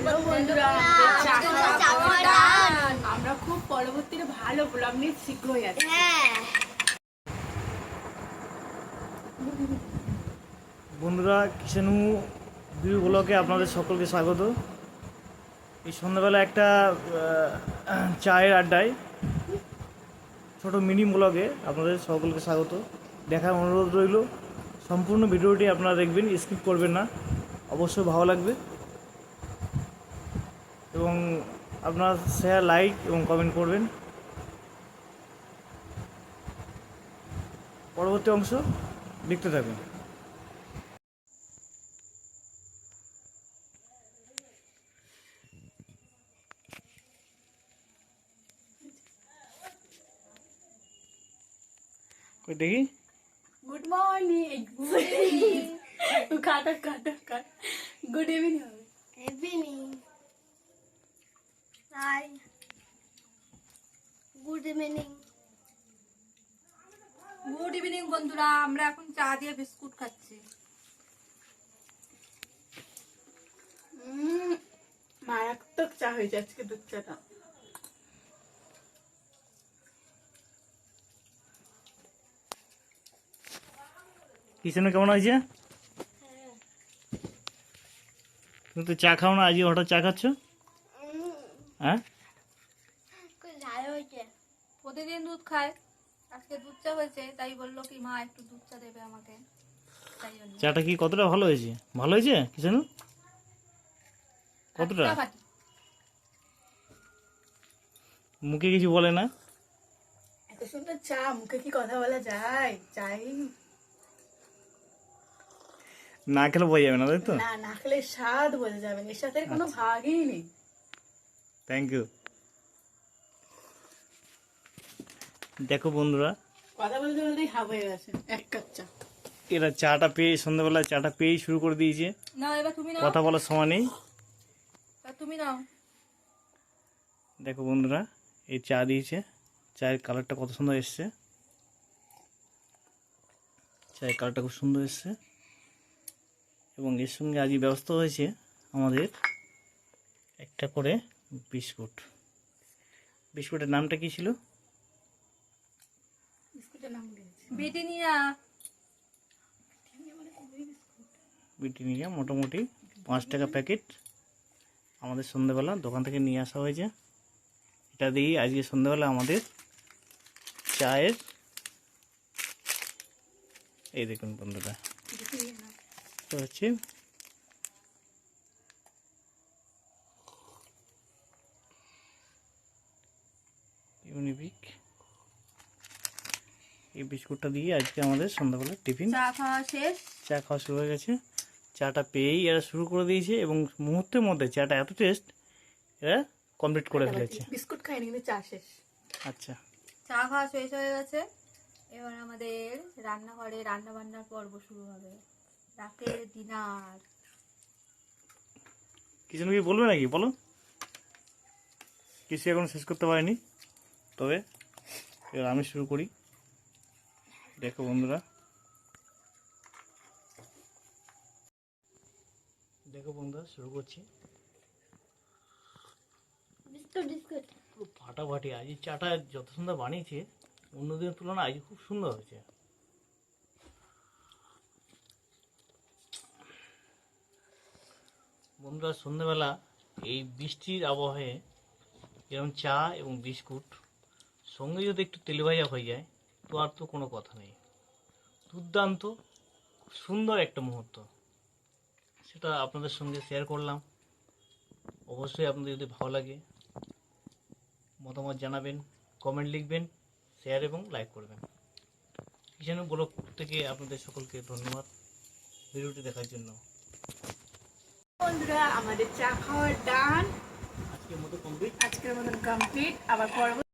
Hello বন্ধুরা, আমরা খুব পরবর্তীতে ভালো ব্লগ নিয়ে শীঘ্রই আসছি। বন্ধুরা, কিষাণু দুই ব্লগে আপনাদের সকলকে স্বাগত। এই সন্ধ্যাবেলা একটা চায়ের আড্ডায় ছোট মিনি ব্লগে আপনাদের সকলকে স্বাগত। দেখার অনুরোধ রইল, সম্পূর্ণ ভিডিওটি আপনারা দেখবেন, স্কিপ করবেন না, অবশ্যই ভালো লাগবে। এবং আপনারা শেয়ার, লাইক এবং কমেন্ট করবেন। পরবর্তী অংশ দেখতে থাকুন। দেখি, good morning, good evening, hi, good evening. Good evening বন্ধুরা, আমরা এখন চা দিয়ে বিস্কুট খাচ্ছি। মারাত্মক চা হয়েছে আজকে, দুধ চাটা। কিষাণু কেমন হয়েছে? তুমি তো চা খাও না, আজকে হঠাৎ চা খাচ্ছ? হ্যাঁ, ঝাল হয়েছে। প্রতিদিন দুধ খায়, আজকে দুধ চা হয়েছে, তাই বললো কি মা একটু দুধ চা দেবে আমাকে, তাই জন্য। চাটা কি কতটা ভালো হয়েছে? ভালো হয়েছে কিষাণু? কতটা? একটা বাটি। মুখে কিছু বলে না? এত সুন্দর চা, মুখে কি কথা বলা যায়? চাই না খেলে বোঝা যাবে না, তাই তো? না, না খেলে স্বাদ বোঝা যাবে না, এর সাথে কোনো ভাগই নেই। Thank you. দেখো বন্ধুরা, কথা বলতে বলতেই হাফ হয়ে গেছে এক কাপ চা। এরা চাটা পেয়ে, সন্ধ্যাবেলা চাটা পেয়েই শুরু করে দিয়েছে, না এবার তুমি নাও, কথা বলার সময় নেই। এবার তুমি নাও। দেখো বন্ধুরা, এই চা দিয়েছে, চায়ের কালারটা কত সুন্দর এসছে, চায়ের কালারটা খুব সুন্দর এসছে। এবং এর সঙ্গে আজই ব্যবস্থা হয়েছে আমাদের একটা করে বিস্কুট। বিস্কুটের নামটা কি ছিল? বিস্কুটের নাম দিয়েছি ব্রিটানিয়া। ব্রিটানিয়া, মোটামুটি 5 টাকা প্যাকেট আমাদের সন্ধ্যাবেলা দোকান থেকে নিয়ে আসা হয়েছে। এটা দিয়েই আজকে সন্ধ্যাবেলা আমাদের চায়ের, এই দেখুন বন্ধুরা, তো হচ্ছে ইউনিবিক। এই বিস্কুটটা দিয়ে আজকে আমাদের সন্ধ্যাবেলা টিফিন, চা খাওয়া শেষ। চা খাওয়া শুরু হয়ে গেছে। চাটা পেয়েই এরা শুরু করে দিয়েছে এবং মুহূর্তের মধ্যে চাটা এত টেস্ট, এরা কমপ্লিট করে ফেলেছে। বিস্কুট খাইনি কিন্তু চা শেষ। আচ্ছা, চা খাওয়া শেষ হয়ে গেছে, এবার আমাদের রান্নাঘরে রান্না বান্নার পর্ব শুরু হবে, রাতের ডিনার। কিছু কি বলবে নাকি? বলো। কিছু এখন শেষ করতে পারিনি, তবে এবার আমি শুরু করি। দেখো বন্ধুরা, শুরু করছি। Biscuit biscuit. পুরো ফাটাফাটি। আজ এই চাটা যত সুন্দর বানিয়েছে, অন্যদিনের তুলনায় আজ খুব সুন্দর হয়েছে। বন্ধুরা, সন্ধ্যেবেলা এই বৃষ্টির আবহাওয়ায় এরকম চা এবং বিস্কুট সঙ্গে যদি একটু তেলভাজা হয়ে যায়, তো আর তো কোনো কথা নেই। দুর্দান্ত, খুব সুন্দর একটা মুহূর্ত, সেটা আপনাদের সঙ্গে শেয়ার করলাম। অবশ্যই আপনাদের যদি ভালো লাগে মতামত জানাবেন, কমেন্ট লিখবেন, শেয়ার এবং লাইক করবেন। কিষাণু ব্লগ থেকে আপনাদের সকলকে ধন্যবাদ ভিডিওটি দেখার জন্য। বন্ধুরা, আমাদের চা খাওয়ার ডান আজকের মতো কমপ্লিট। আজকের মতন কমপ্লিট। আবার পরবর্তী